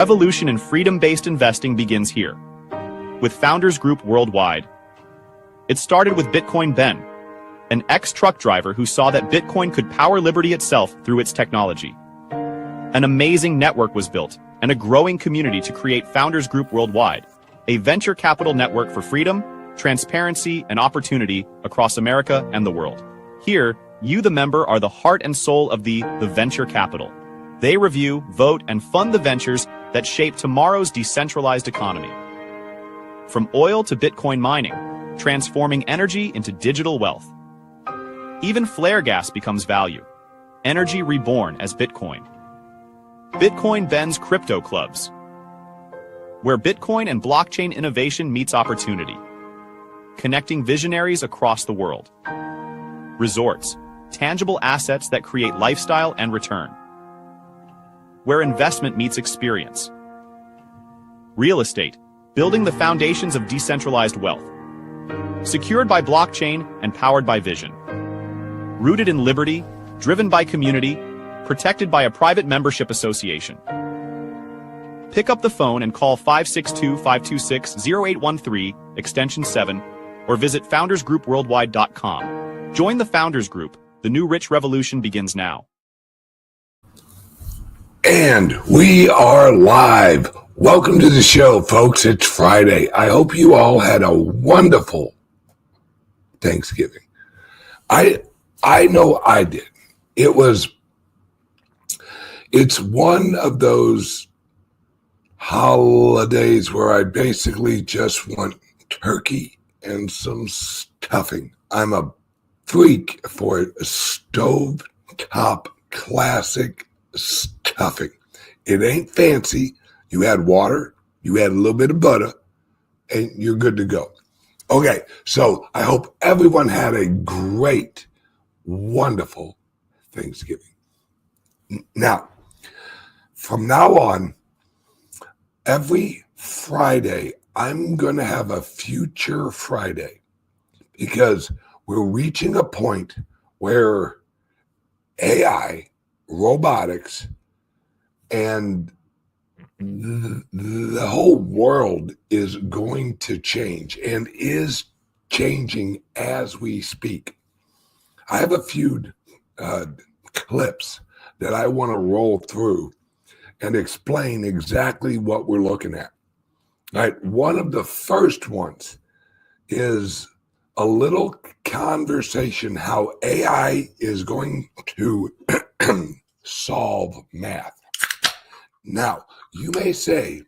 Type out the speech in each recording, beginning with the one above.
Revolution in freedom-based investing begins here, with Founders Group Worldwide. It started with Bitcoin Ben, an ex-truck driver who saw that Bitcoin could power liberty itself through its technology. An amazing network was built, and a growing community to create Founders Group Worldwide, a venture capital network for freedom, transparency, and opportunity across America and the world. Here, you, the member, are the heart and soul of the venture capital. They review, vote, and fund the ventures that shape tomorrow's decentralized economy. From oil to Bitcoin mining, transforming energy into digital wealth. Even flare gas becomes value. Energy reborn as Bitcoin. Bitcoin Ben's Crypto Clubs, where Bitcoin and blockchain innovation meets opportunity. Connecting visionaries across the world. Resorts, tangible assets that create lifestyle and return. Where investment meets experience. Real estate, building the foundations of decentralized wealth. Secured by blockchain and powered by vision. Rooted in liberty, driven by community, protected by a private membership association. Pick up the phone and call 562-526-0813, extension 7, or visit foundersgroupworldwide.com. Join the Founders Group. The new rich revolution begins now. And we are live. Welcome to the show, folks. It's Friday. I hope you all had a wonderful Thanksgiving. I know I did. It's one of those holidays where I basically just want turkey and some stuffing. I'm a freak for stovetop classic stuffing. It ain't fancy. You add water, you add a little bit of butter, and you're good to go. Okay, so I hope everyone had a great, wonderful Thanksgiving. Now, from now on, every Friday, I'm going to have a Future Friday because we're reaching a point where AI, robotics, and the whole world is going to change and is changing as we speak. I have a few clips that I want to roll through and explain exactly what we're looking at. All right, one of the first ones is a little conversation how AI is going to solve math. Now, you may say,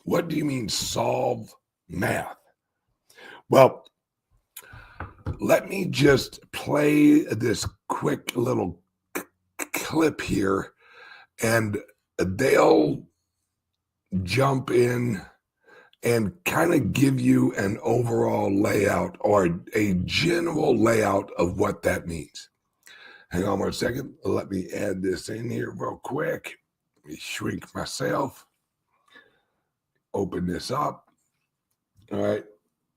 what do you mean solve math? Well, let me just play this quick little clip here, and they'll jump in and kind of give you an overall layout or a general layout of what that means. Hang on one second. Let me add this in here real quick. Let me shrink myself. Open this up. All right.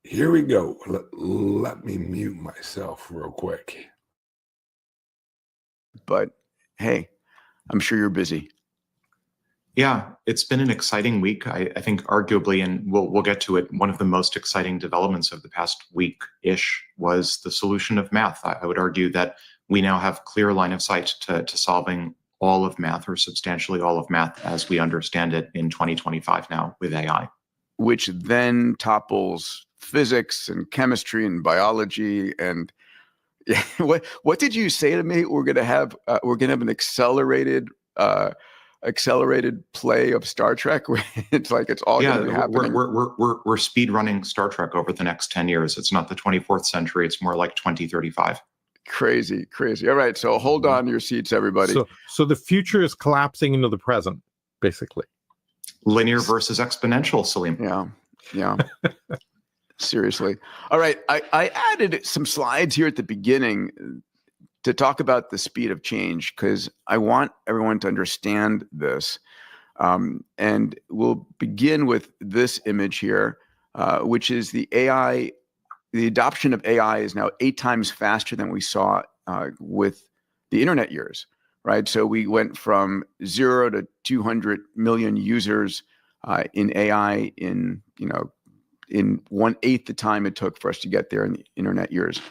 Here we go. Let me mute myself real quick. But hey, I'm sure you're busy. Yeah, it's been an exciting week. I think arguably, and we'll get to it, one of the most exciting developments of the past week-ish was the solution of math. I would argue that we now have clear line of sight to solving all of math, or substantially all of math as we understand it in 2025 now with AI. Which then topples physics and chemistry and biology. And what did you say to me? We're gonna have an accelerated play of Star Trek. It's like it's all going to be happening. We're speed running Star Trek over the next 10 years. It's not the 24th century. It's more like 2035. Crazy. All right. So hold on to your seats, everybody. So the future is collapsing into the present, basically. Linear versus exponential, Salim. Yeah. Seriously. All right. I added some slides here at the beginning to talk about the speed of change, because I want everyone to understand this. And we'll begin with this image here, which is the AI. The adoption of AI is now 8 times faster than we saw with the internet years, right? So we went from 0 to 200 million users in AI in 1/8 the time it took for us to get there in the internet years.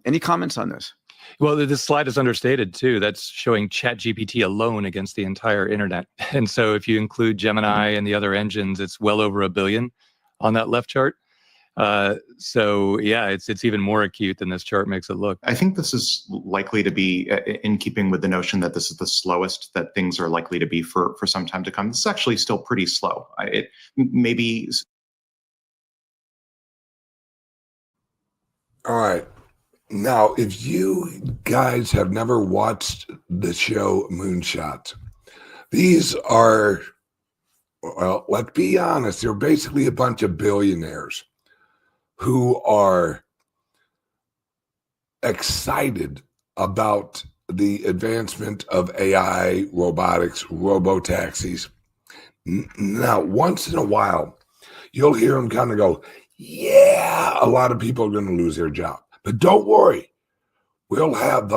Any comments on this? Well, this slide is understated too. That's showing ChatGPT alone against the entire internet. And so if you include Gemini and the other engines, it's well over 1 billion on that left chart. So yeah, it's even more acute than this chart makes it look. I think this is likely to be in keeping with the notion that this is the slowest that things are likely to be for some time to come. This is actually still pretty slow. It maybe. All right. Now, if you guys have never watched the show Moonshots, these are, well, let's be honest, they're basically a bunch of billionaires who are excited about the advancement of AI, robotics, robo-taxis. Now, once in a while, you'll hear them kind of go, yeah, a lot of people are going to lose their job. But don't worry, we'll have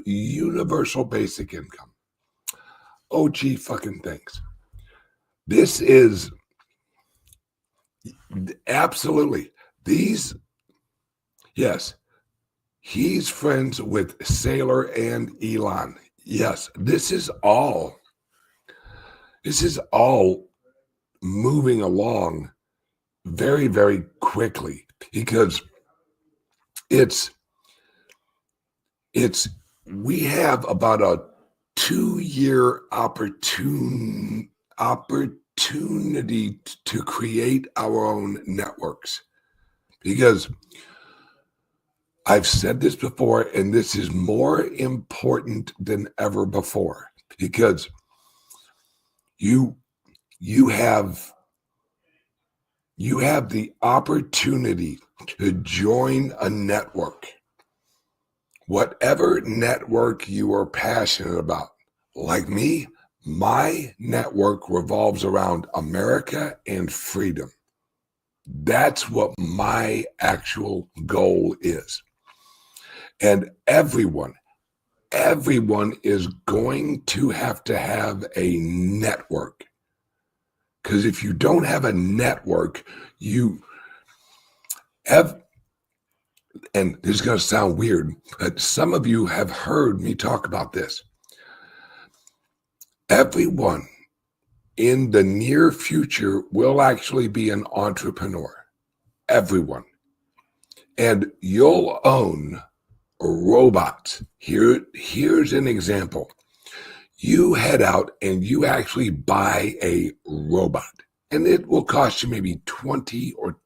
universal basic income. Oh, gee, fucking thanks. This is absolutely these. Yes, he's friends with Saylor and Elon. Yes, this is all moving along very, very quickly, because we have about a 2-year opportunity to create our own networks, because I've said this before, and this is more important than ever before, because you have the opportunity to join a network, whatever network you are passionate about. Like me, my network revolves around America and freedom. That's what my actual goal is. And everyone is going to have a network. Because if you don't have a network, you have, and this is going to sound weird, but some of you have heard me talk about this. Everyone in the near future will actually be an entrepreneur. Everyone. And you'll own robots. Here's an example. You head out and you actually buy a robot, and it will cost you maybe $20,000 or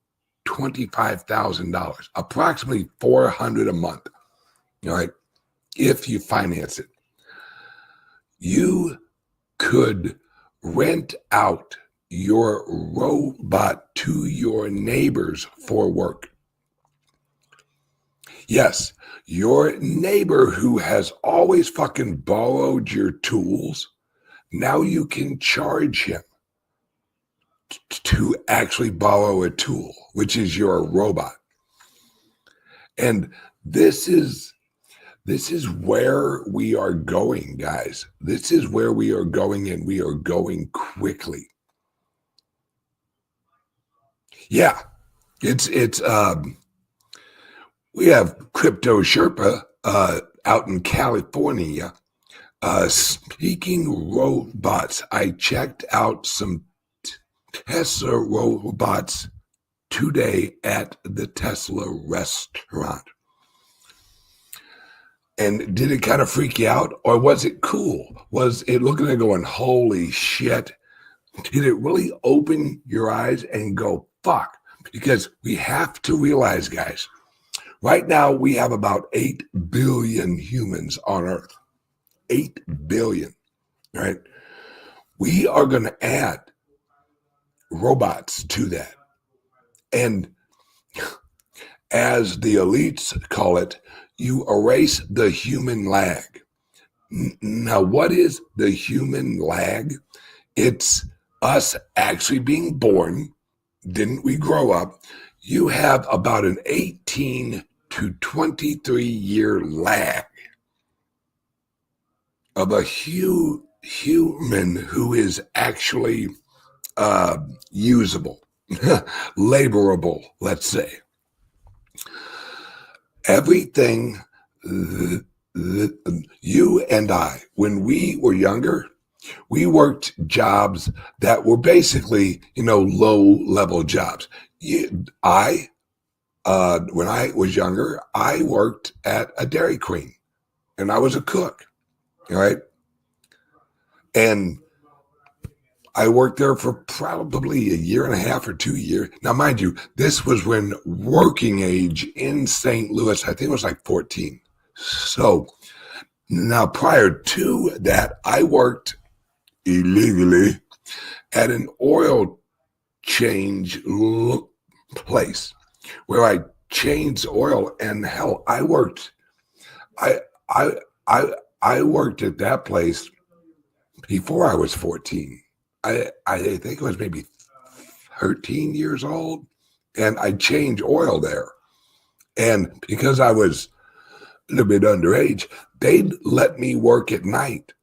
$25,000, approximately $400 a month. All right, if you finance it, you could rent out your robot to your neighbors for work. Yes, your neighbor who has always fucking borrowed your tools, now you can charge him to actually borrow a tool, which is your robot. And this is where we are going, guys. This is where we are going, and we are going quickly. Yeah, it's we have Crypto Sherpa out in California. Speaking robots, I checked out some Tesla robots today at the Tesla restaurant. And did it kind of freak you out, or was it cool? Was it looking and going, holy shit? Did it really open your eyes and go, fuck? Because we have to realize, guys, right now we have about 8 billion humans on Earth. 8 billion, right? We are going to add robots to that. And as the elites call it, you erase the human lag. Now, what is the human lag? It's us actually being born. Didn't we grow up? You have about an 18 to 23 year lag, of a human who is actually usable, laborable, let's say. Everything you and I, when we were younger, we worked jobs that were basically, low-level jobs. When I was younger, I worked at a Dairy Queen, and I was a cook, right? And I worked there for probably a year and a half or 2 years. Now, mind you, this was when working age in St. Louis, I think it was like 14. So now prior to that, I worked illegally at an oil change place where I changed oil. And hell, I worked at that place before I was 14. I think it was maybe 13 years old, and I changed oil there. And because I was a little bit underage, they'd let me work at night.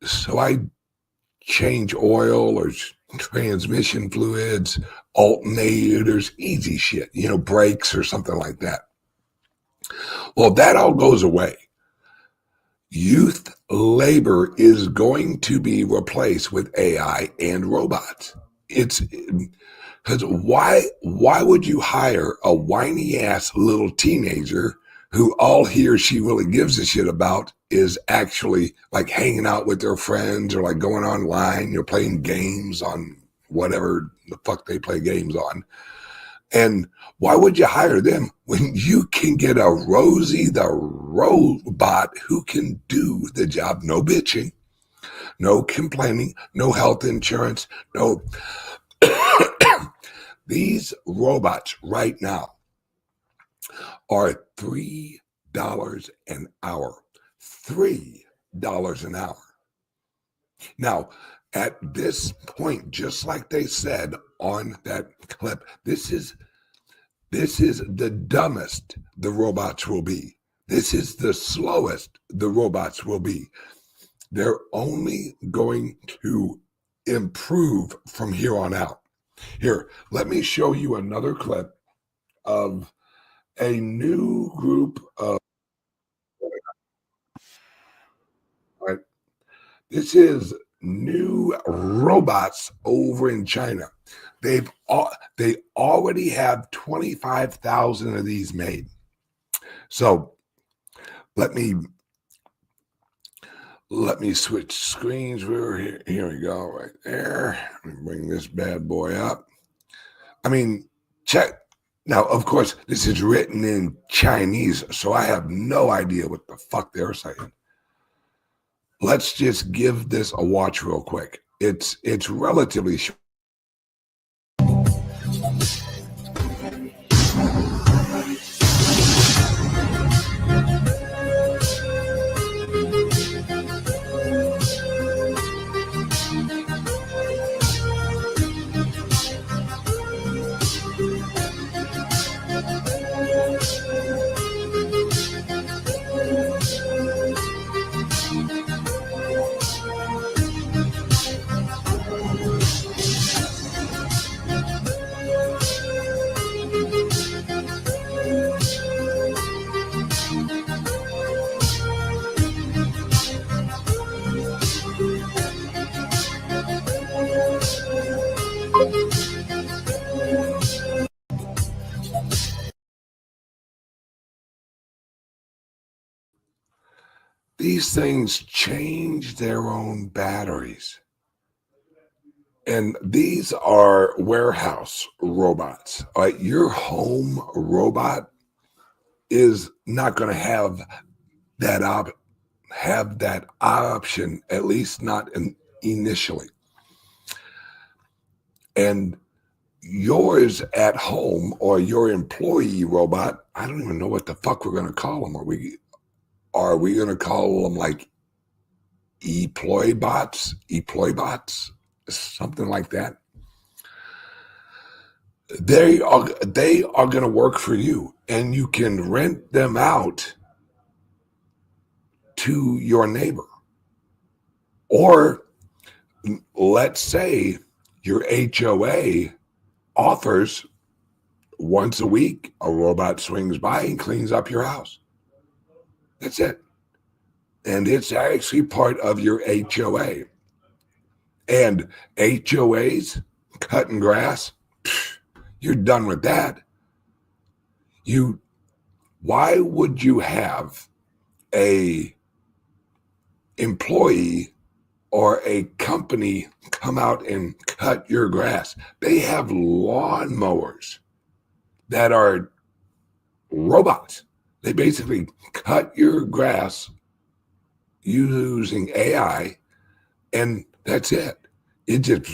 So I change oil or transmission fluids, alternators, easy shit, brakes or something like that. Well, that all goes away. Youth labor is going to be replaced with AI and robots. It's because why would you hire a whiny ass little teenager who all he or she really gives a shit about is actually like hanging out with their friends or like going online, playing games on whatever the fuck they play games on? And why would you hire them when you can get a Rosie the robot who can do the job? No bitching, no complaining, no health insurance, no. These robots right now are $3 an hour. $3 an hour. Now, at this point, just like they said on that clip, this is the dumbest the robots will be. This is the slowest the robots will be. They're only going to improve from here on out. Here, let me show you another clip of a new group of, right? This is new robots over in China. They already have 25,000 of these made. So let me switch screens. Here we go, right there. Let me bring this bad boy up. I mean, check. Now, of course, this is written in Chinese, so I have no idea what the fuck they're saying. Let's just give this a watch real quick. It's relatively short. These things change their own batteries. And these are warehouse robots. Your home robot is not going to have that option, at least not initially. And yours at home or your employee robot, I don't even know what the fuck we're going to call them. Are we going to call them like employ bots, something like that? They are going to work for you, and you can rent them out to your neighbor. Or let's say your HOA offers once a week, a robot swings by and cleans up your house. That's it. And it's actually part of your HOA. And HOAs, cutting grass, you're done with that. Why would you have a employee or a company come out and cut your grass? They have lawnmowers that are robots. They basically cut your grass using AI, and that's it. It just,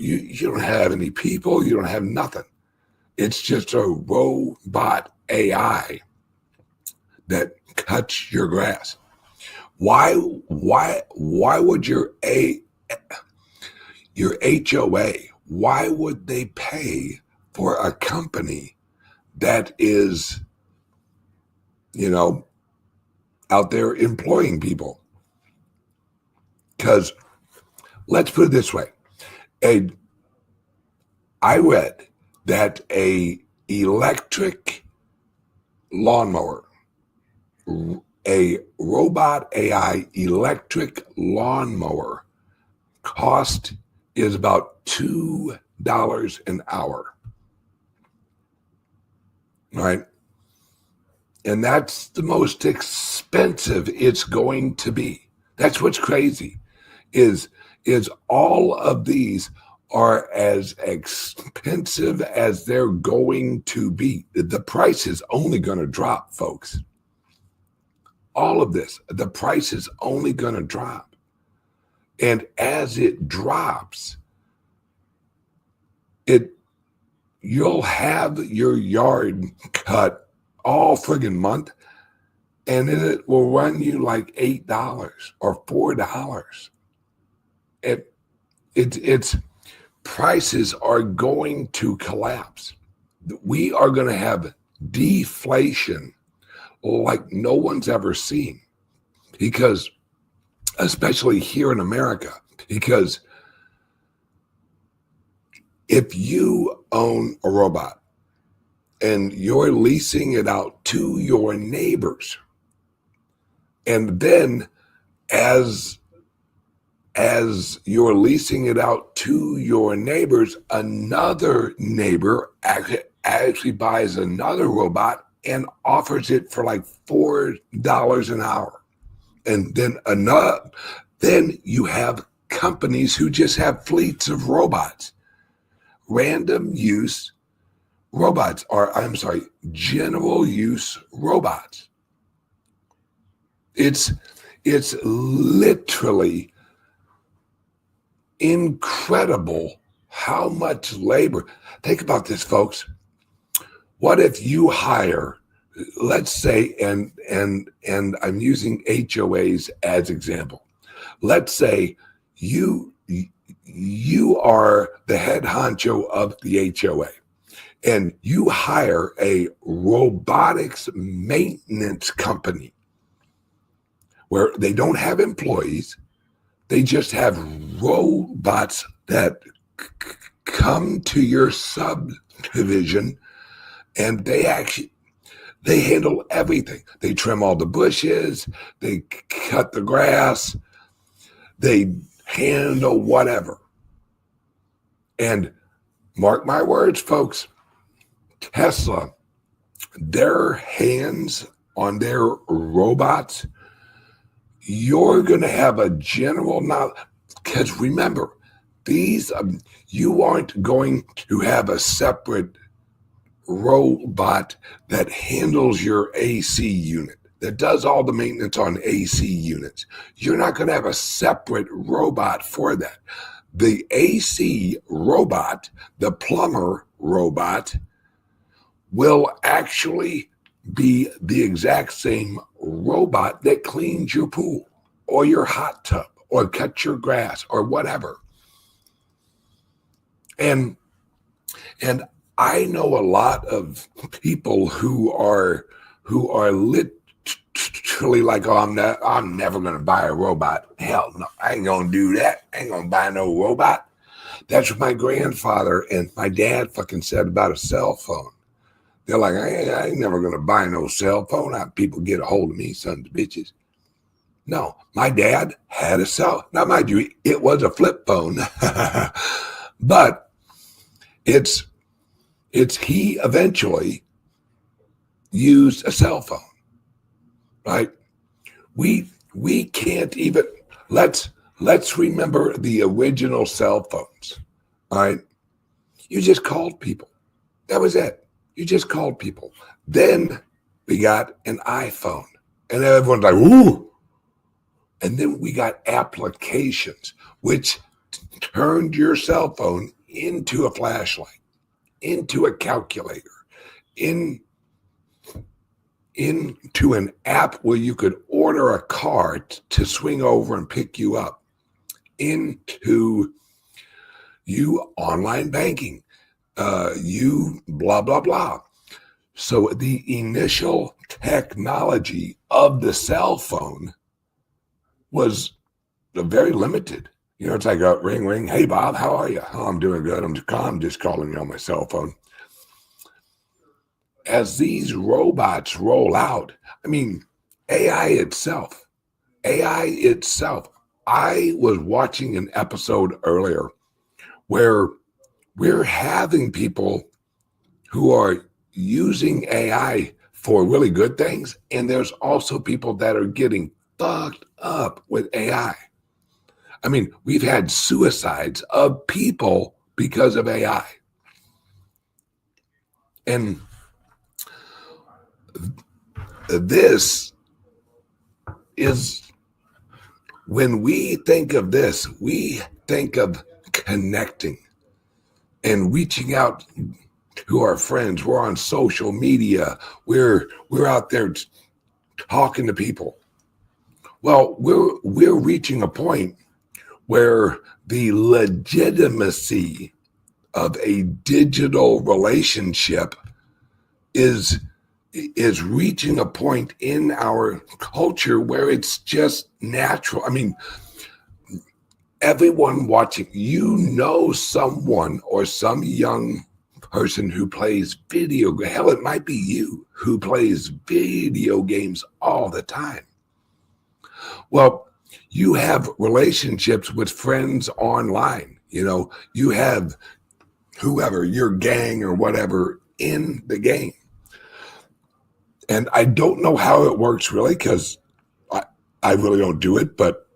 you don't have any people, you don't have nothing. It's just a robot AI that cuts your grass. Why would your HOA, why would they pay for a company that is, out there employing people? Because let's put it this way. I read that a electric lawnmower, a robot AI electric lawnmower cost is about $2 an hour. Right? And that's the most expensive it's going to be. That's what's crazy, is all of these are as expensive as they're going to be. The price is only going to drop, folks. All of this, the price is only going to drop. And as it drops, you'll have your yard cut all friggin' month, and then it will run you like $8 or $4. It's prices are going to collapse. We are going to have deflation like no one's ever seen, because especially here in America, because if you own a robot and you're leasing it out to your neighbors, and then as you're leasing it out to your neighbors, another neighbor actually buys another robot and offers it for like $4 an hour. And then you have companies who just have fleets of robots. Random use robots, general use robots. It's literally incredible how much labor. Think about this, folks. What if you hire, let's say, and I'm using HOAs as example. Let's say you are the head honcho of the HOA, and you hire a robotics maintenance company where they don't have employees. They just have robots that come to your subdivision, and they handle everything. They trim all the bushes, they cut the grass, they handle whatever. And mark my words, folks, Tesla, their hands on their robots, you're going to have a general knowledge. Because remember, you aren't going to have a separate robot that handles your AC unit, that does all the maintenance on AC units. You're not going to have a separate robot for that. The AC robot, the plumber robot, will actually be the exact same robot that cleans your pool or your hot tub or cuts your grass or whatever. And I know a lot of people who are truly like, oh, I'm never gonna buy a robot. Hell no, I ain't gonna do that. I ain't gonna buy no robot. That's what my grandfather and my dad fucking said about a cell phone. They're like, I ain't never gonna buy no cell phone. People get a hold of me, sons of bitches. No, my dad had a cell. Now, mind you, it was a flip phone, but it's he eventually used a cell phone, right? We can't even let's remember the original cell phones, all right? You just called people. That was it. You just called people. Then we got an iPhone, and everyone's like, ooh. And then we got applications, which turned your cell phone into a flashlight, into a calculator, into an app where you could order a car to swing over and pick you up, into you online banking, you blah, blah, blah. So the initial technology of the cell phone was very limited. You know, it's like a ring, ring. Hey, Bob, how are you? Oh, I'm doing good. I'm just calling you on my cell phone. As these robots roll out, I mean, AI itself, I was watching an episode earlier where we're having people who are using AI for really good things. And there's also people that are getting fucked up with AI. I mean, we've had suicides of people because of AI. And this is, when we think of this, we think of connecting and reaching out to our friends. We're on social media. We're out there talking to people. Well, we're reaching a point where the legitimacy of a digital relationship is reaching a point in our culture where it's just natural. I mean, everyone watching, you know, someone or some young person who plays video. Hell, it might be you who plays video games all the time. Well, you have relationships with friends online. You know, you have whoever, your gang or whatever in the game. And I don't know how it works really, because I really don't do it. But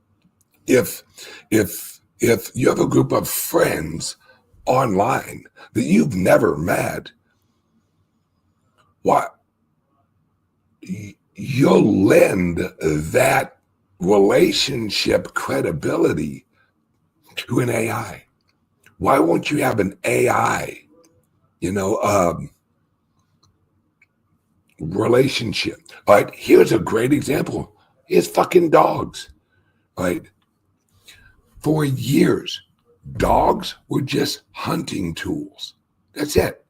if you have a group of friends online that you've never met, what you'll lend that relationship credibility to an AI. Why won't you have an AI, relationship? All right, here's a great example. It's fucking dogs. Right? For years, dogs were just hunting tools. That's it.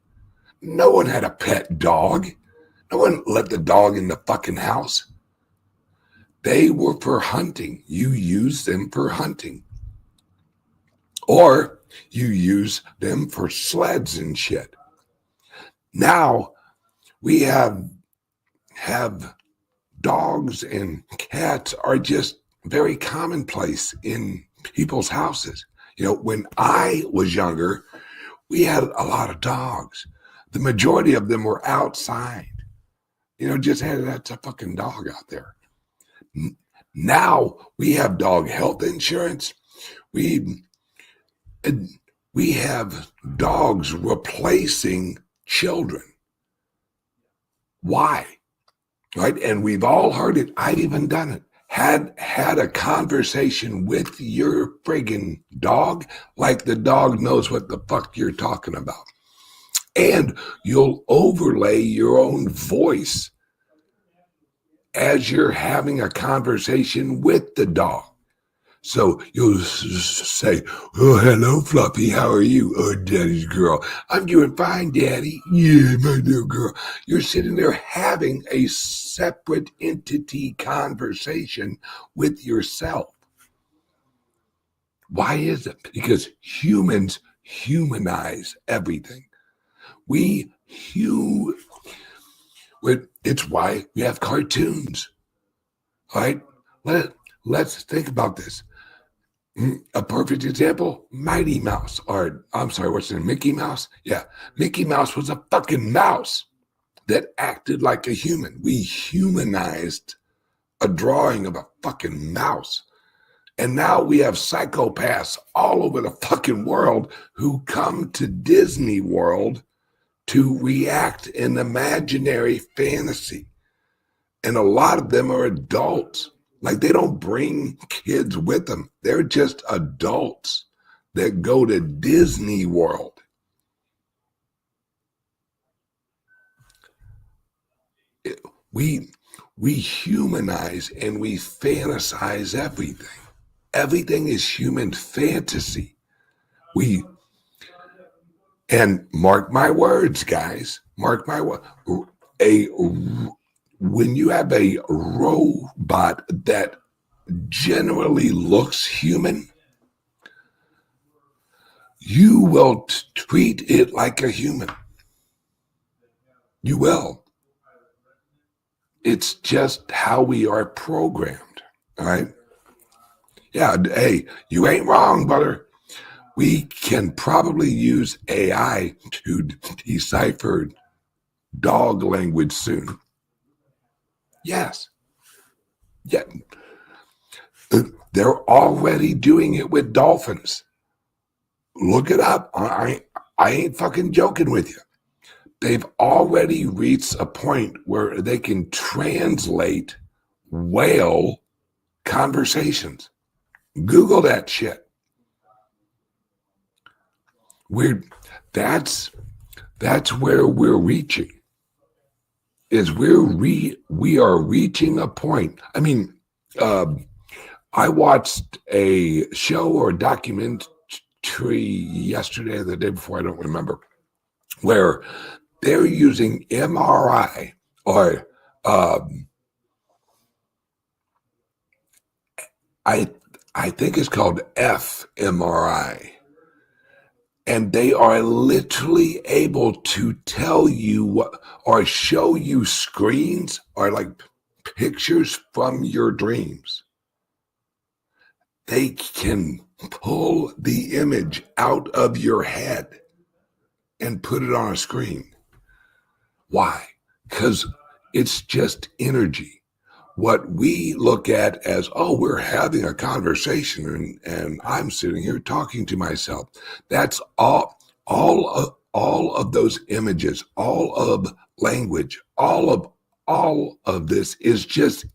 No one had a pet dog. No one let the dog in the fucking house. They were for hunting. You use them for hunting. Or you use them for sleds and shit. Now we have dogs and cats are just very commonplace in people's houses. You know, when I was younger, we had a lot of dogs. The majority of them were outside. You know, just had that's a fucking dog out there. Now we have dog health insurance. We have dogs replacing children. Why? Right? And we've all heard it. I've even done it. Had a conversation with your friggin' dog like the dog knows what the fuck you're talking about. And you'll overlay your own voice as you're having a conversation with the dog. So you'll say, "Oh, hello, Fluffy. How are you?" "Oh, Daddy's girl. I'm doing fine, Daddy." "Yeah, my little girl." You're sitting there having a separate entity conversation with yourself. Why is it? Because humans humanize everything. It's why we have cartoons. All right? Let's think about this. A perfect example, Mighty Mouse, or I'm sorry, what's his name? Mickey Mouse? Yeah, Mickey Mouse was a fucking mouse that acted like a human. We humanized a drawing of a fucking mouse. And now we have psychopaths all over the fucking world who come to Disney World to react in imaginary fantasy. And a lot of them are adults. Like, they don't bring kids with them. They're just adults that go to Disney World. We humanize and we fantasize everything. Everything is human fantasy. And mark my words, guys. Mark my word. When you have a robot that generally looks human, you will treat it like a human. You will. It's just how we are programmed, all right? Yeah, hey, you ain't wrong, brother. We can probably use AI to decipher dog language soon. Yes. Yeah. They're already doing it with dolphins. Look it up. I ain't fucking joking with you. They've already reached a point where they can translate whale conversations. Google that shit. That's where we're reaching. We are reaching a point. I mean, I watched a show or a documentary yesterday or the day before, I don't remember, where they're using MRI or I think it's called fMRI. And they are literally able to tell you what, or show you screens or like pictures from your dreams. They can pull the image out of your head and put it on a screen. Why? Because it's just energy. What we look at as, oh, we're having a conversation and I'm sitting here talking to myself. That's all of those images, all of language, all of this is just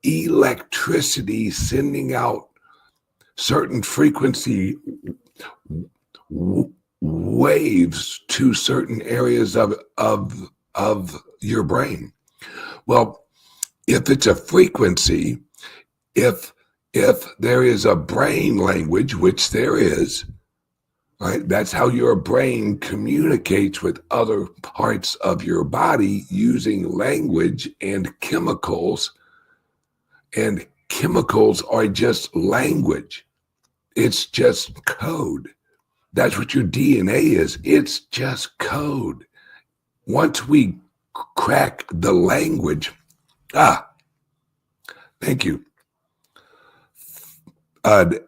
electricity sending out certain frequency waves to certain areas of your brain. Well, if it's a frequency, if there is a brain language, which there is, right? That's how your brain communicates with other parts of your body using language and chemicals. And chemicals are just language. It's just code. That's what your DNA is. It's just code. Once we crack the language, thank you. Let's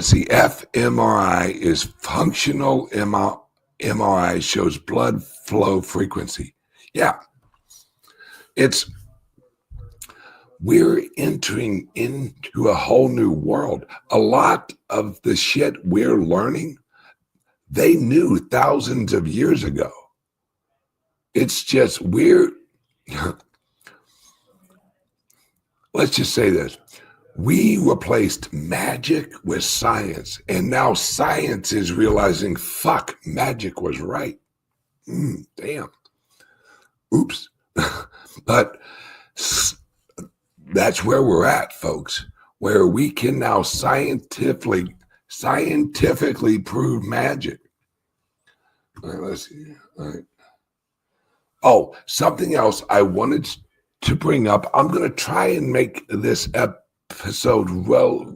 see. fMRI is functional MRI, shows blood flow frequency. Yeah. We're entering into a whole new world. A lot of the shit we're learning, they knew thousands of years ago. It's just let's just say this. We replaced magic with science, and now science is realizing, fuck, magic was right. Damn. Oops. But that's where we're at, folks, where we can now scientifically prove magic. All right, let's see. All right. Oh, something else I wanted to bring up. I'm going to try and make this episode, well,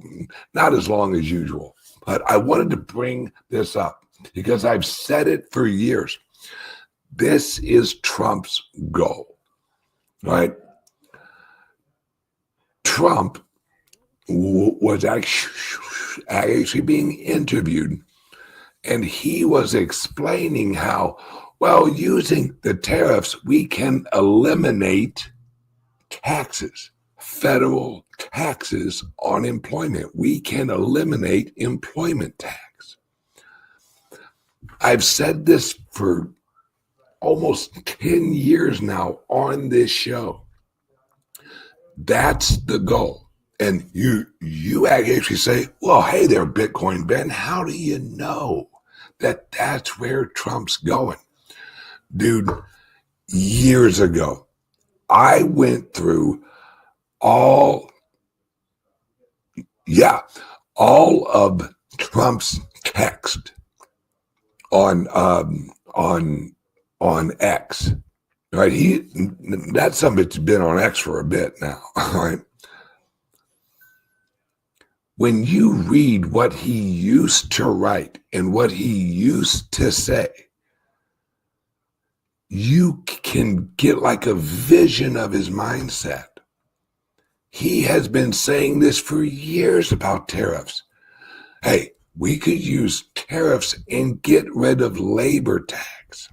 not as long as usual, but I wanted to bring this up because I've said it for years. This is Trump's goal, right? Trump was actually being interviewed, and he was explaining how, well, using the tariffs, we can eliminate taxes, federal taxes on employment. We can eliminate employment tax. I've said this for almost 10 years now on this show. That's the goal. And you actually say, well, hey there, Bitcoin Ben, how do you know that that's where Trump's going? Dude, years ago, I went through all of Trump's text on X. Right? That some of it's been on X for a bit now. All right. When you read what he used to write and what he used to say, you can get like a vision of his mindset. He has been saying this for years about tariffs. Hey, we could use tariffs and get rid of labor tax.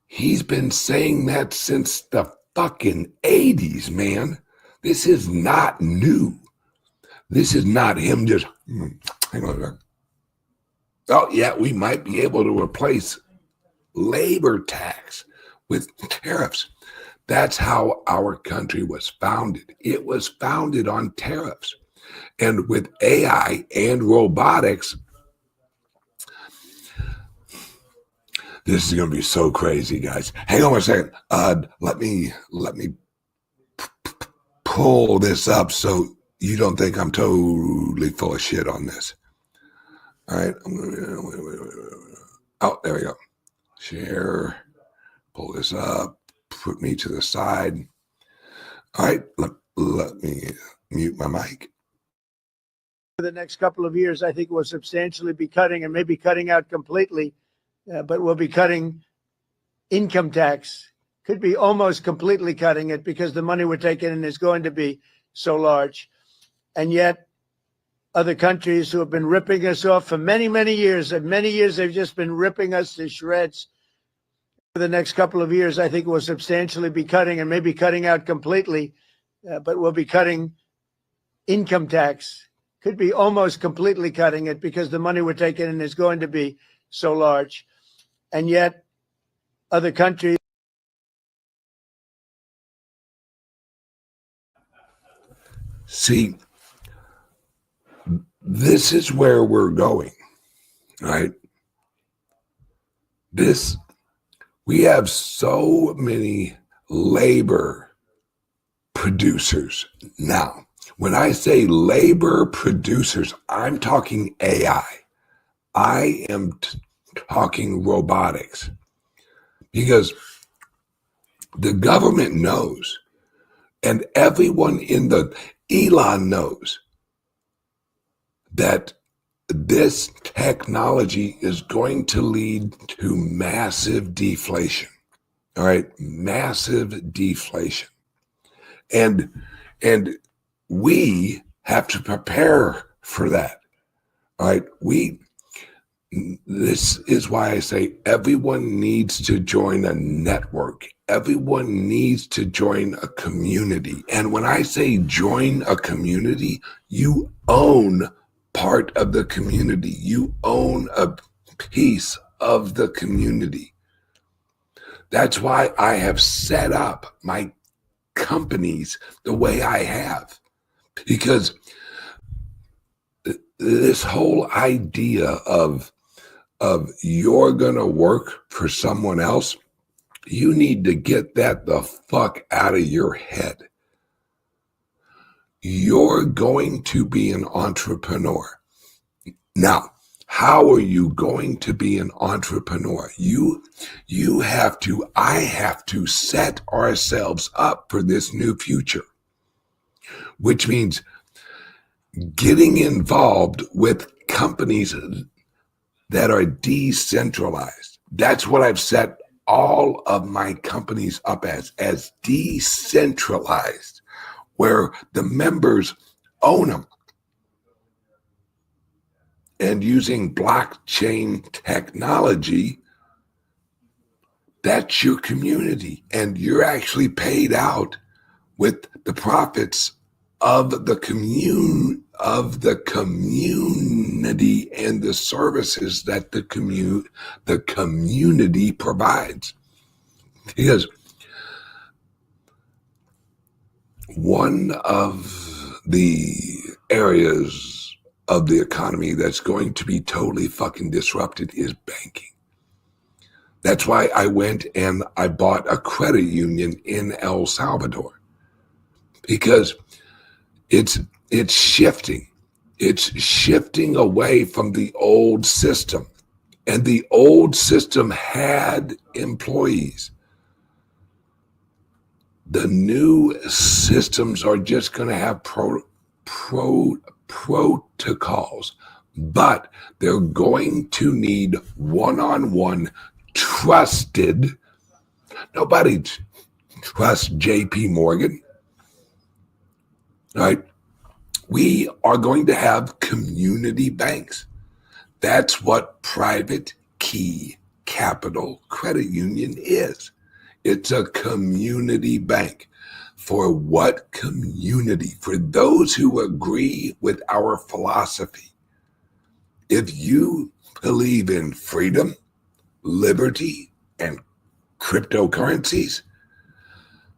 He's been saying that since the fucking 80s, man. This is not new. This is not him just, hang on a second. Oh, yeah, we might be able to replace labor tax with tariffs. That's how our country was founded. It was founded on tariffs. And with AI and robotics, this is going to be so crazy, guys. Hang on a second. Let me pull this up so you don't think I'm totally full of shit on this. All right. Oh, there we go. Share. Pull this up. Put me to the side. All right. Let me mute my mic. For the next couple of years, I think we'll substantially be cutting, and maybe cutting out completely, but we'll be cutting income tax. Could be almost completely cutting it because the money we're taking in is going to be so large. And yet other countries who have been ripping us off for many, many years, and many years they've just been ripping us to shreds. For the next couple of years, I think we'll substantially be cutting, and maybe cutting out completely, but we'll be cutting income tax. Could be almost completely cutting it because the money we're taking in is going to be so large. And yet other countries. See, this is where we're going, right? We have so many labor producers now. When I say labor producers, I'm talking AI. I am talking robotics, because the government knows, and everyone in the Elon knows, that this technology is going to lead to massive deflation. All right, massive deflation. And we have to prepare for that. All right, this is why I say everyone needs to join a network. Everyone needs to join a community. And when I say join a community, you own part of the community. You own a piece of the community. That's why I have set up my companies the way I have. Because this whole idea of you're going to work for someone else, You need to get that the fuck out of your head. You're going to be an entrepreneur. Now, how are you going to be an entrepreneur? I have to set ourselves up for this new future, which means getting involved with companies that are decentralized. That's what I've set all of my companies up as decentralized, where the members own them. And using blockchain technology, that's your community. And you're actually paid out with the profits of the community and the services that the community provides. Because one of the areas of the economy that's going to be totally fucking disrupted is banking. That's why I went and I bought a credit union in El Salvador, because it's shifting. It's shifting away from the old system. And the old system had employees. The new systems are just going to have protocols, but they're going to need one-on-one trusted. Nobody trusts JP Morgan, right? We are going to have community banks. That's what Private Key Capital Credit Union is. It's a community bank. For what community? For those who agree with our philosophy. If you believe in freedom, liberty, and cryptocurrencies,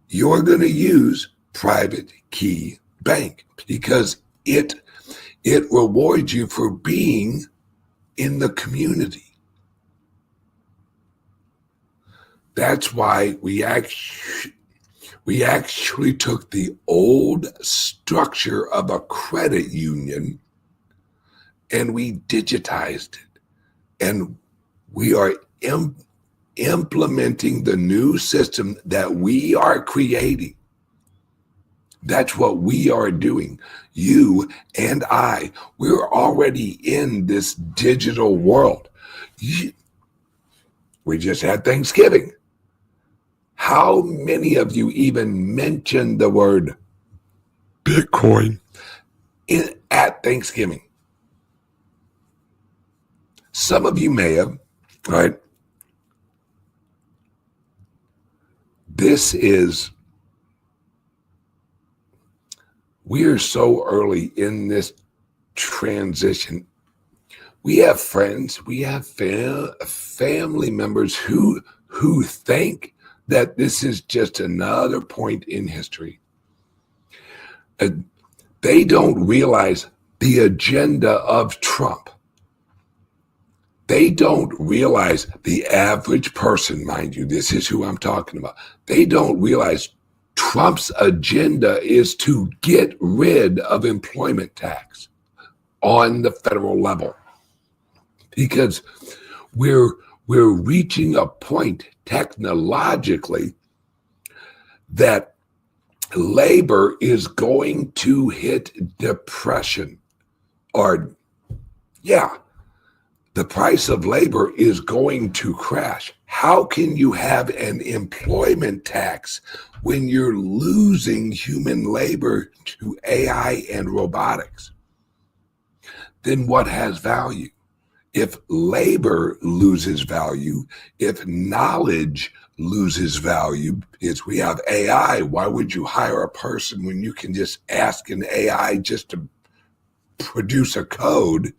you're going to use Private Key Bank because it rewards you for being in the community. That's why we actually took the old structure of a credit union and we digitized it. And we are implementing the new system that we are creating. That's what we are doing. You and I, we're already in this digital world. We just had Thanksgiving. How many of you even mentioned the word Bitcoin at Thanksgiving? Some of you may have, right? We're so early in this transition. We have friends, we have family members who think that this is just another point in history. They don't realize the agenda of Trump. They don't realize the average person, mind you, this is who I'm talking about. They don't realize Trump's agenda is to get rid of employment tax on the federal level, because we're reaching a point technologically that labor is going to hit depression, or the price of labor is going to crash. How can you have an employment tax when you're losing human labor to AI and robotics? Then what has value? If labor loses value, if knowledge loses value, is we have AI. Why would you hire a person when you can just ask an AI just to produce a code,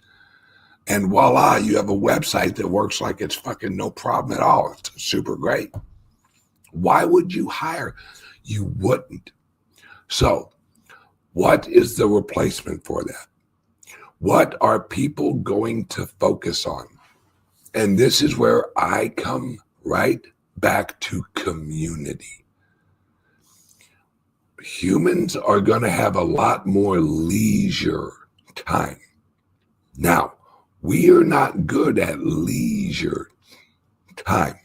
and voila, you have a website that works like it's fucking no problem at all. It's super great. Why would you hire? You wouldn't. So what is the replacement for that? What are people going to focus on? And this is where I come right back to community. Humans are going to have a lot more leisure time. Now, we are not good at leisure time,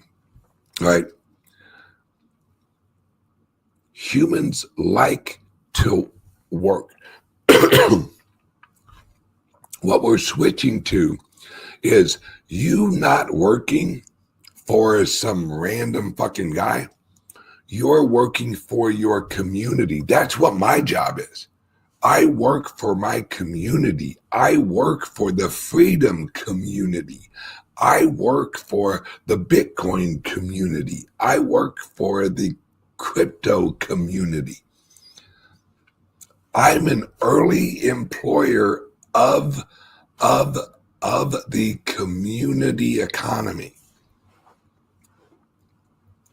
right? Humans like to work. What we're switching to is you not working for some random fucking guy. You're working for your community. That's what my job is. I work for my community. I work for the freedom community. I work for the Bitcoin community. I work for the crypto community. I'm an early employer of the community economy.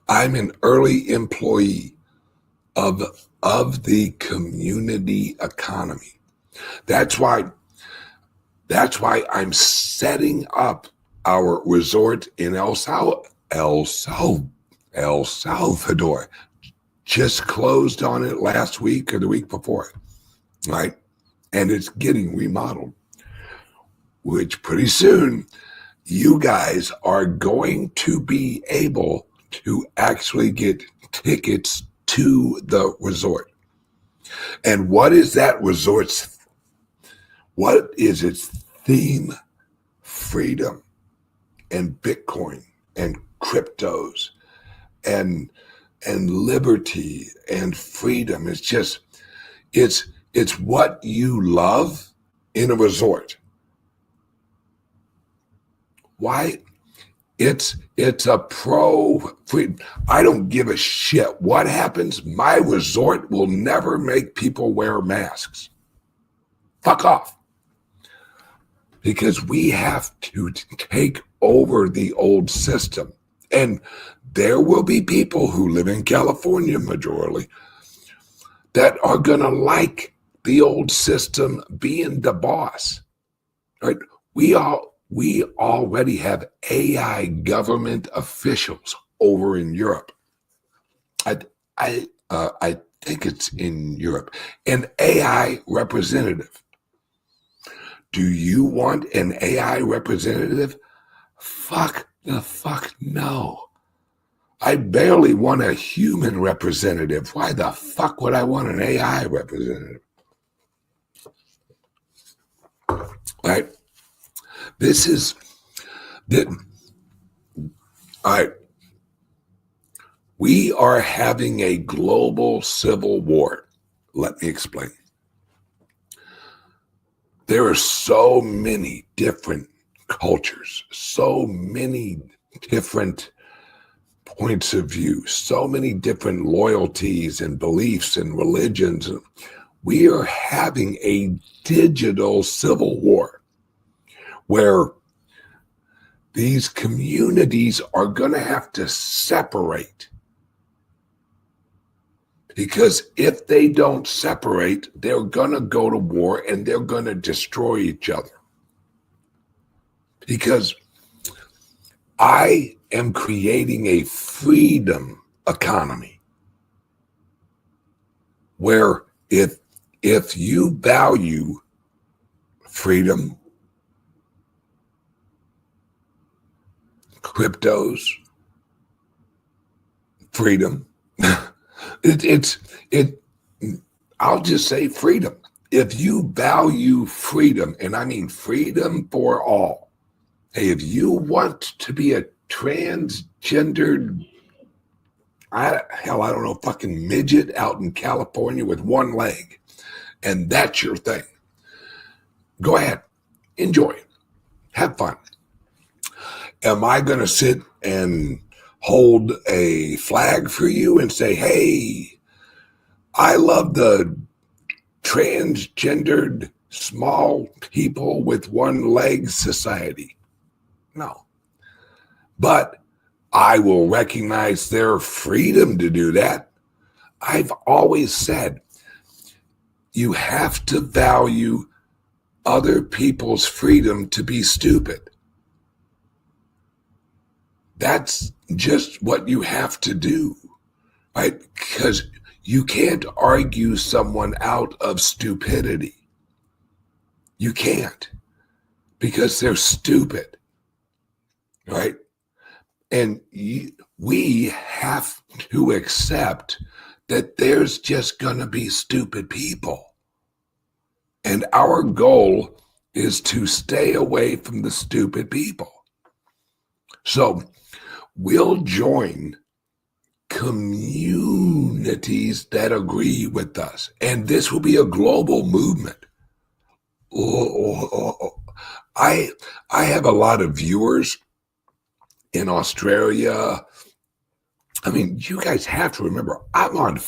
I'm an early employee of the community economy. That's why I'm setting up our resort in El Salvador. Just closed on it last week or the week before, right? And it's getting remodeled, which pretty soon you guys are going to be able to actually get tickets to the resort. And what is that resort's, what is its theme? Freedom and Bitcoin and cryptos and liberty and freedom. It's just, it's what you love in a resort. Why? It's a pro freedom. I don't give a shit what happens. My resort will never make people wear masks. Fuck off. Because we have to take over the old system. And there will be people who live in California, majorly, that are going to like the old system being the boss. Right? We already have AI government officials over in Europe. I think it's in Europe. An AI representative. Do you want an AI representative? Fuck the fuck no. I barely want a human representative. Why the fuck would I want an AI representative? Right? This is all right. We are having a global civil war. Let me explain. There are so many different cultures, so many different points of view, so many different loyalties and beliefs and religions. We are having a digital civil war where these communities are going to have to separate. Because if they don't separate, they're going to go to war and they're going to destroy each other. Because I am creating a freedom economy where if you value freedom, cryptos, freedom, I'll just say freedom. If you value freedom, and I mean freedom for all, hey, if you want to be a transgendered, I don't know, fucking midget out in California with one leg, and that's your thing, go ahead, enjoy, have fun. Am I going to sit and hold a flag for you and say, hey, I love the transgendered small people with one leg society? No. But I will recognize their freedom to do that. I've always said you have to value other people's freedom to be stupid. That's just what you have to do, right? Because you can't argue someone out of stupidity. You can't, because they're stupid, right? And we have to accept that there's just going to be stupid people. And our goal is to stay away from the stupid people. So we'll join communities that agree with us. And this will be a global movement. I have a lot of viewers in Australia. I mean, you guys have to remember, I'm on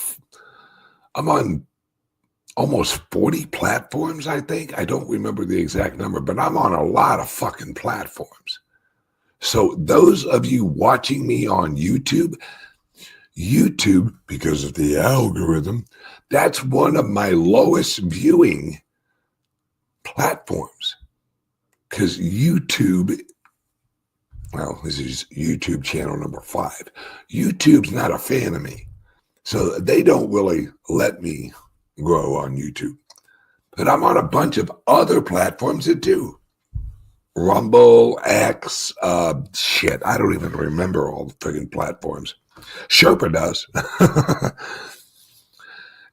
almost 40 platforms, I think. I don't remember the exact number, but I'm on a lot of fucking platforms. So those of you watching me on YouTube, because of the algorithm, that's one of my lowest viewing platforms. Because YouTube, well, this is YouTube channel number 5. YouTube's not a fan of me. So they don't really let me grow on YouTube. But I'm on a bunch of other platforms that do. Rumble, X, shit, I don't even remember all the friggin' platforms. Sherpa does.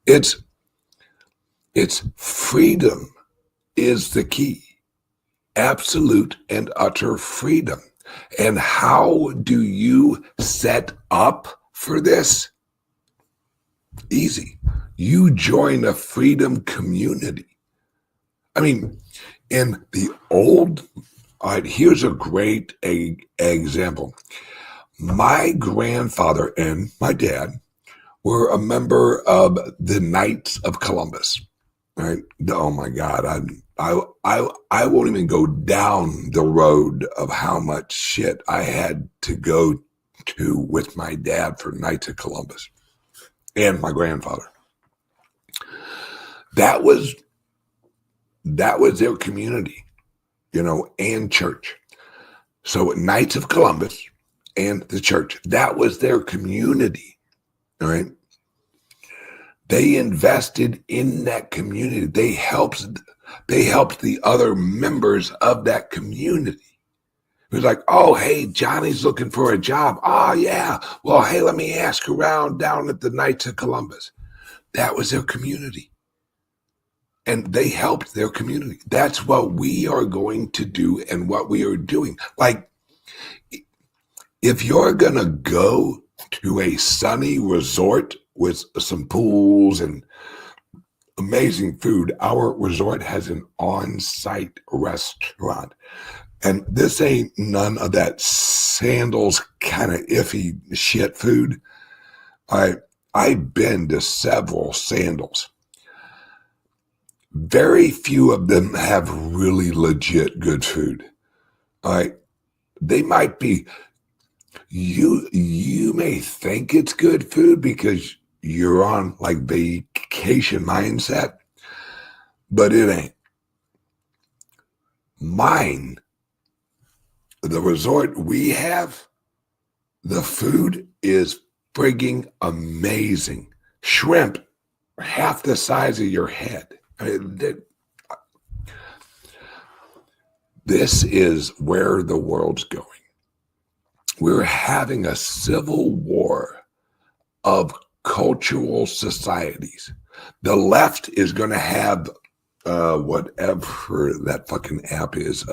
It's freedom is the key. Absolute and utter freedom. And how do you set up for this? Easy. You join a freedom community. I mean, in the old, all right, here's a great example. My grandfather and my dad were a member of the Knights of Columbus. Right? Oh my God, I won't even go down the road of how much shit I had to go to with my dad for Knights of Columbus and my grandfather. That was their community, and church. So Knights of Columbus and the church, that was their community, all right? They invested in that community. They helped the other members of that community. It was like, oh, hey, Johnny's looking for a job. Oh, yeah. Well, hey, let me ask around down at the Knights of Columbus. That was their community. And they helped their community. That's what we are going to do and what we are doing. Like, if you're going to go to a sunny resort with some pools and amazing food, our resort has an on-site restaurant. And this ain't none of that sandals kind of iffy shit food. I've been to several sandals. Very few of them have really legit good food. All right. They might be, you may think it's good food because you're on like vacation mindset, but it ain't. Mine, the resort we have, the food is frigging amazing. Shrimp, half the size of your head. I mean, this is where the world's going. We're having a civil war of cultural societies. The left is going to have whatever that fucking app is,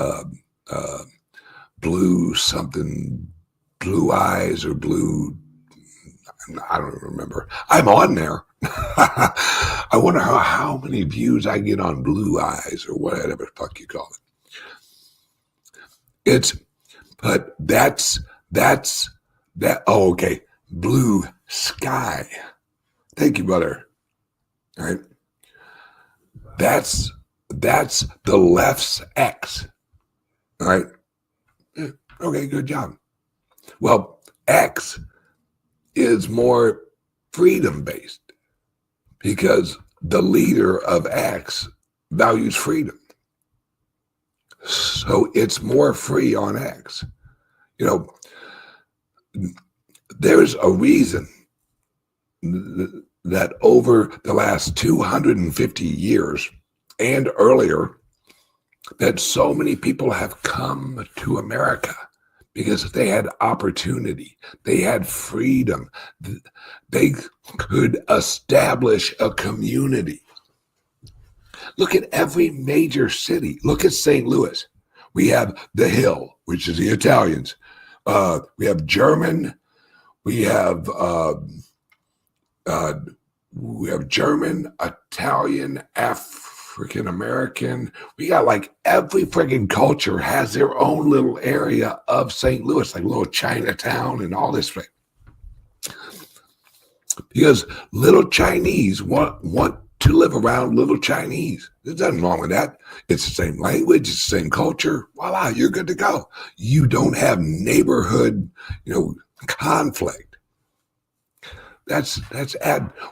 blue something, blue eyes or blue, I don't remember. I'm on there. I wonder how many views I get on blue eyes or whatever the fuck you call it. But that's that. Oh, okay. Blue sky. Thank you, brother. All right. That's the left's X. All right. Okay, good job. Well, X is more freedom-based because the leader of X values freedom. So it's more free on X. there's a reason that over the last 250 years and earlier, that so many people have come to America because they had opportunity, they had freedom, they could establish a community. Look at every major city. Look at St. Louis. We have the Hill, which is the Italians. We have German. We have German, Italian, African American. We got like every friggin' culture has their own little area of St. Louis, like little Chinatown and all this thing. Because little Chinese want to live around little Chinese. There's nothing wrong with that. It's the same language, it's the same culture. Voila, you're good to go. You don't have neighborhood, conflict.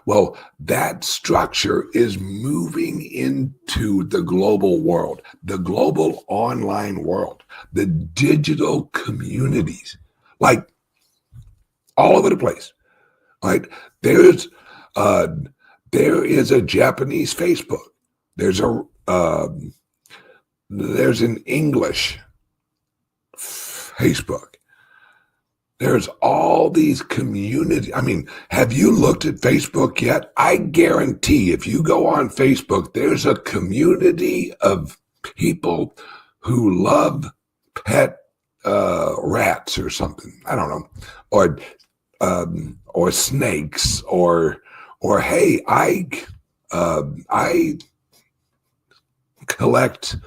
Well, that structure is moving into the global world, the global online world, the digital communities, like all over the place. Right? There is a Japanese Facebook. There's an English Facebook. There's all these communities. I mean, have you looked at Facebook yet? I guarantee if you go on Facebook, there's a community of people who love pet rats or something. I don't know, or snakes, or hey, I collect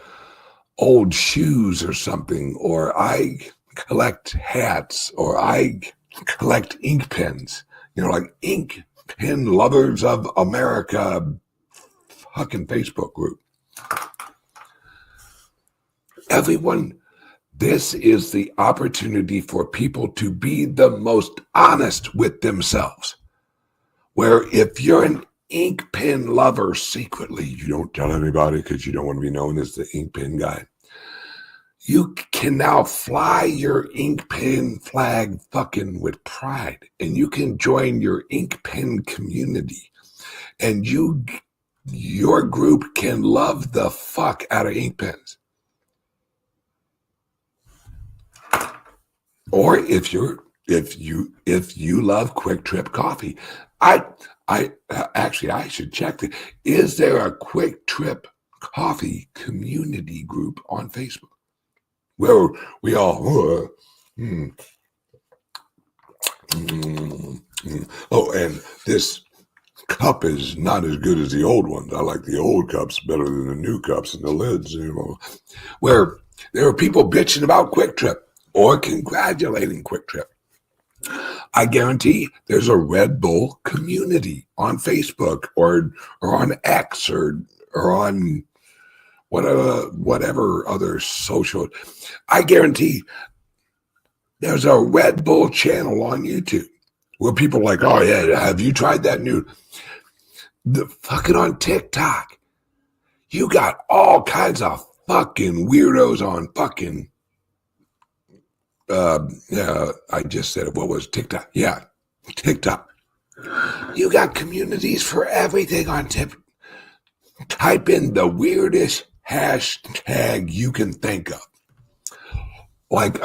old shoes or something, or I collect hats, or I collect ink pens, like Ink Pen Lovers of America fucking Facebook group. Everyone, this is the opportunity for people to be the most honest with themselves. Where if you're an ink pen lover secretly, you don't tell anybody because you don't want to be known as the ink pen guy. You can now fly your ink pen flag fucking with pride, and you can join your ink pen community, and your group can love the fuck out of ink pens. Or if you love Quick Trip coffee, I should check that. Is there a Quick Trip coffee community group on Facebook where we all oh, and this cup is not as good as the old ones. I like the old cups better than the new cups and the lids, where there are people bitching about Quick Trip or congratulating Quick Trip. I guarantee there's a Red Bull community on Facebook or on X or on whatever other social. I guarantee there's a Red Bull channel on YouTube where people are like, oh yeah, have you tried that new? The fucking on TikTok, you got all kinds of fucking weirdos on fucking. I just said, what was TikTok? Yeah, TikTok. You got communities for everything on TikTok. Type in the weirdest hashtag you can think of. Like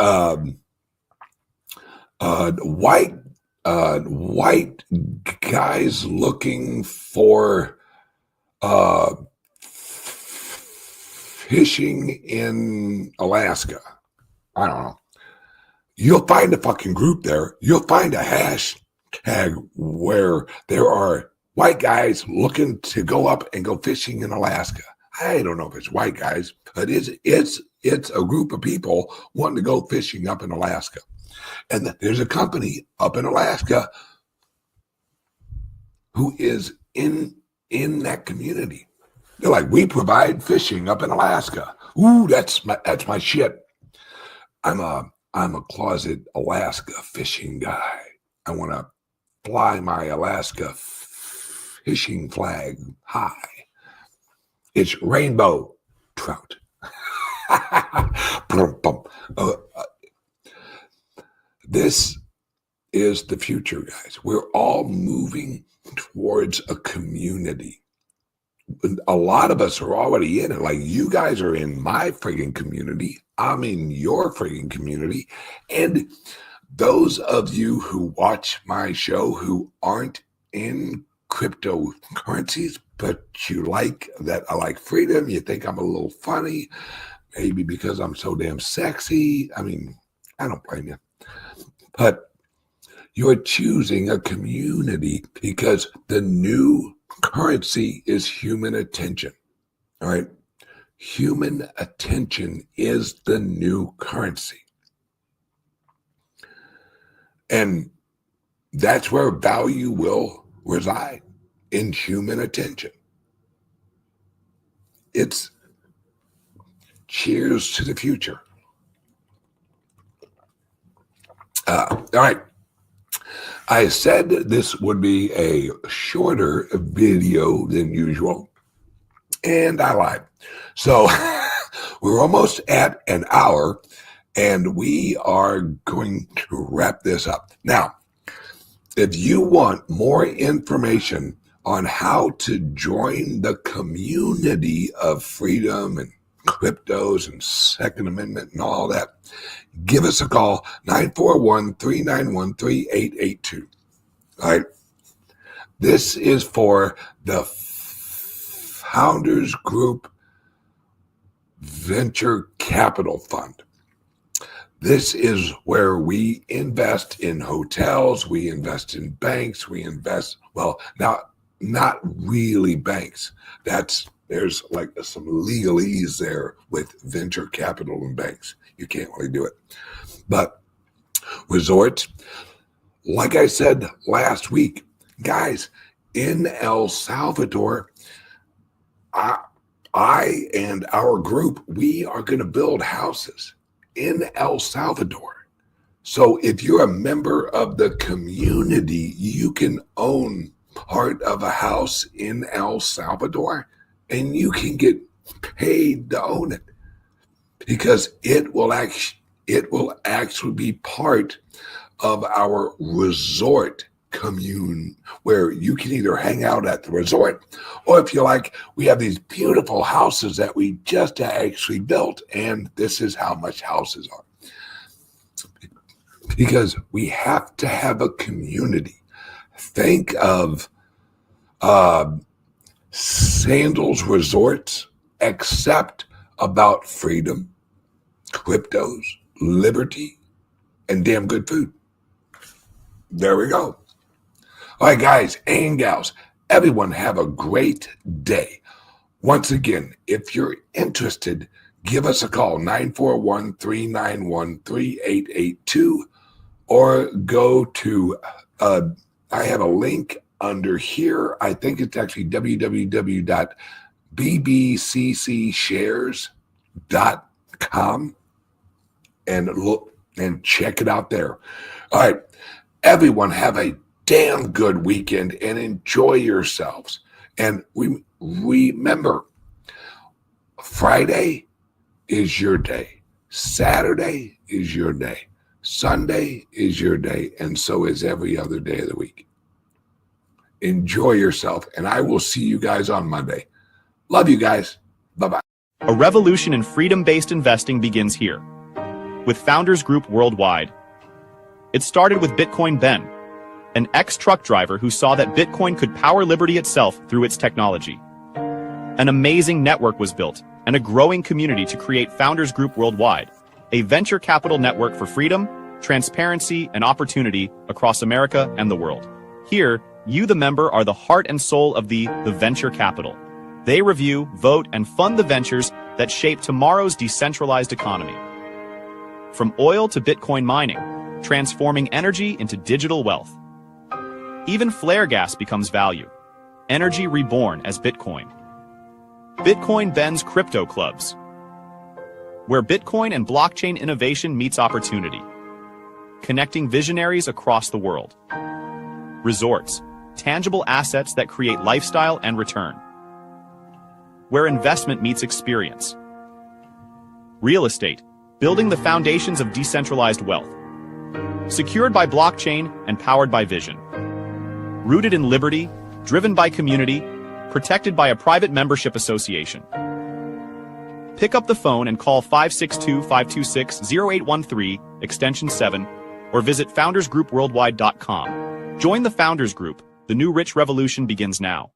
white guys looking for fishing in Alaska. I don't know. You'll find a fucking group there. You'll find a hashtag where there are white guys looking to go up and go fishing in Alaska. I don't know if it's white guys, but it's a group of people wanting to go fishing up in Alaska. And there's a company up in Alaska who is in that community. They're like, we provide fishing up in Alaska. Ooh, that's my shit. I'm a closet Alaska fishing guy. I want to fly my Alaska fishing flag high. It's rainbow trout. This is the future, guys. We're all moving towards a community. A lot of us are already in it. Like, you guys are in my friggin' community. I'm in your friggin' community. And those of you who watch my show who aren't in cryptocurrencies, but you like that I like freedom, you think I'm a little funny, maybe because I'm so damn sexy. I mean, I don't blame you. But you're choosing a community because the new currency is human attention. All right. Human attention is the new currency. And that's where value will reside, in human attention. It's cheers to the future. All right. I said this would be a shorter video than usual, and I lied. So we're almost at an hour, and we are going to wrap this up. Now, if you want more information on how to join the community of freedom and cryptos and Second Amendment and all that, give us a call, 941-391-3882. All right. This is for the Founders Group Venture Capital Fund. This is where we invest in hotels, we invest in banks, we invest, well, now, not really banks. There's like some legalese there with venture capital and banks. You can't really do it. But resorts, like I said last week, guys, in El Salvador, I and our group, we are going to build houses in El Salvador. So if you're a member of the community, you can own part of a house in El Salvador, and you can get paid to own it, because it will actually be part of our resort commune, where you can either hang out at the resort, or if you like, we have these beautiful houses that we just actually built, and this is how much houses are. Because we have to have a community. Think of Sandals Resorts, except about freedom, cryptos, liberty, and damn good food. There we go. All right, guys and gals, everyone have a great day. Once again, if you're interested, give us a call, 941-391-3882, or go to, I have a link under here. I think it's actually www.bbccshares.com, and look and check it out there. All right, everyone have a damn good weekend and enjoy yourselves. And remember, Friday is your day. Saturday is your day. Sunday is your day. And so is every other day of the week. Enjoy yourself. And I will see you guys on Monday. Love you guys. Bye-bye. A revolution in freedom-based investing begins here, with Founders Group Worldwide. It started with Bitcoin Ben, an ex-truck driver who saw that Bitcoin could power liberty itself through its technology. An amazing network was built, and a growing community to create Founders Group Worldwide, a venture capital network for freedom, transparency, and opportunity across America and the world. Here, you, the member, are the heart and soul of the venture capital. They review, vote, and fund the ventures that shape tomorrow's decentralized economy. From oil to Bitcoin mining, transforming energy into digital wealth. Even flare gas becomes value. Energy reborn as Bitcoin. Bitcoin Ben's Crypto Clubs, where Bitcoin and blockchain innovation meets opportunity. Connecting visionaries across the world. Resorts, tangible assets that create lifestyle and return. Where investment meets experience. Real estate, building the foundations of decentralized wealth. Secured by blockchain and powered by vision. Rooted in liberty, driven by community, protected by a private membership association. Pick up the phone and call 562-526-0813, extension 7, or visit foundersgroupworldwide.com. Join the Founders Group. The new rich revolution begins now.